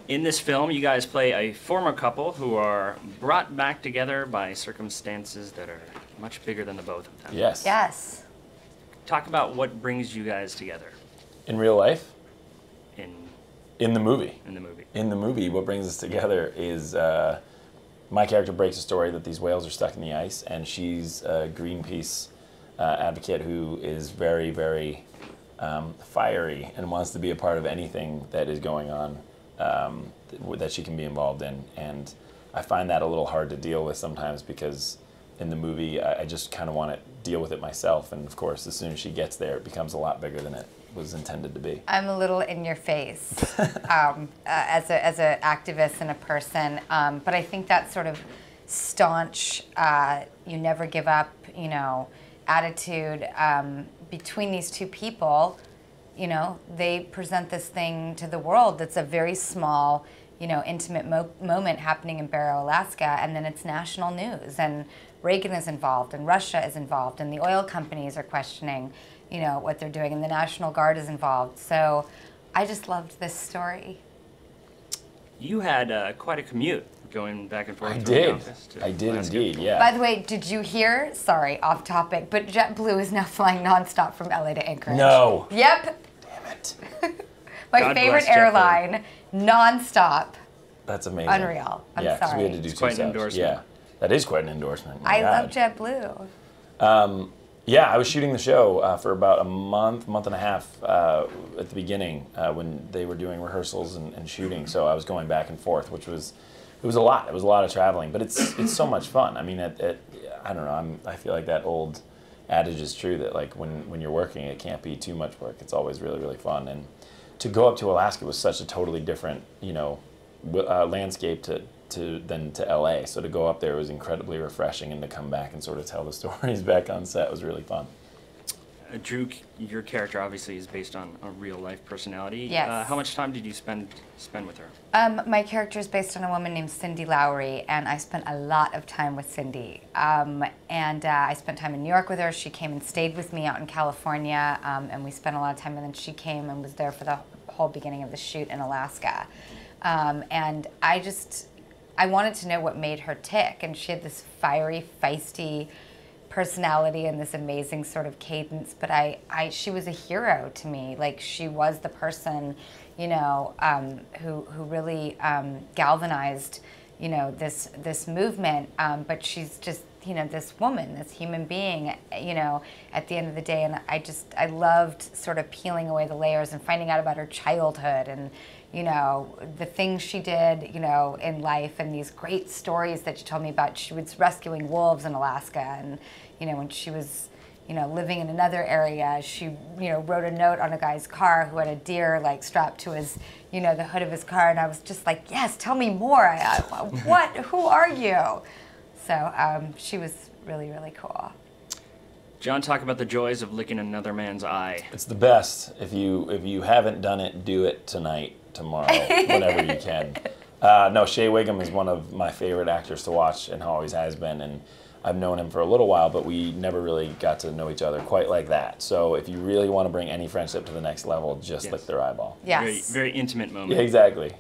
In this film, you guys play a former couple who are brought back together by circumstances that are much bigger than the both of them. Yes. Yes. Talk about what brings you guys together In real life? in In the movie. the movie. In the movie, what brings us together is my character breaks a story that these whales are stuck in the ice, and she's a Greenpeace advocate who is very, very fiery and wants to be a part of anything that is going on that she can be involved in. And I find that a little hard to deal with sometimes because in the movie I just kind of want to deal with it myself. And of course, as soon as she gets there, it becomes a lot bigger than it was intended to be. I'm a little in your face as an activist and a person, but I think that sort of staunch, you never give up, attitude between these two people, they present this thing to the world that's a very small, intimate moment happening in Barrow, Alaska, and then it's national news, and Reagan is involved, and Russia is involved, and the oil companies are questioning, what they're doing, and the National Guard is involved. So I just loved this story. You had quite a commute going back and forth. I from did. the office to I did Alaska. indeed, yeah. By the way, did you hear, sorry, off topic, but JetBlue is now flying nonstop from LA to Anchorage. No. Yep. Damn it. My God favorite bless JetBlue. airline, nonstop. That's amazing. Unreal. I'm yeah, 'cause sorry. we had to do It's quite an two stops. endorsement. Yeah, that is quite an endorsement. My I love God. JetBlue. Yeah, I was shooting the show for about a month and a half at the beginning when they were doing rehearsals and shooting. So I was going back and forth, which was it was a lot. It was a lot of traveling, but it's so much fun. I mean, I don't know. I feel like that old adage is true that like when you're working, it can't be too much work. It's always really, really fun. And to go up to Alaska was such a totally different landscape than to LA. So to go up there was incredibly refreshing, and to come back and sort of tell the stories back on set was really fun. Drew, your character obviously is based on a real life personality. Yes. How much time did you spend with her? My character is based on a woman named Cindy Lowry, and I spent a lot of time with Cindy. I spent time in New York with her. She came and stayed with me out in California, and we spent a lot of time, and then she came and was there for the whole beginning of the shoot in Alaska. And I wanted to know what made her tick, and she had this fiery, feisty personality and this amazing sort of cadence, but she was a hero to me. Like, she was the person, who really galvanized, this movement. But she's just, this woman, this human being, at the end of the day. And I loved sort of peeling away the layers and finding out about her childhood and, the things she did, in life, and these great stories that she told me about. She was rescuing wolves in Alaska, and, when she was, living in another area, she, wrote a note on a guy's car who had a deer, like, strapped to his, the hood of his car, and I was just like, yes, tell me more. What? Who are you? So she was really, really cool. John, talk about the joys of licking another man's eye. It's the best. If you haven't done it, do it tonight, tomorrow, whenever you can. No, Shea Wiggum is one of my favorite actors to watch and always has been. And I've known him for a little while, but we never really got to know each other quite like that. So if you really want to bring any friendship to the next level, just lick their eyeball. Yes. Very, very intimate moment. Yeah, exactly.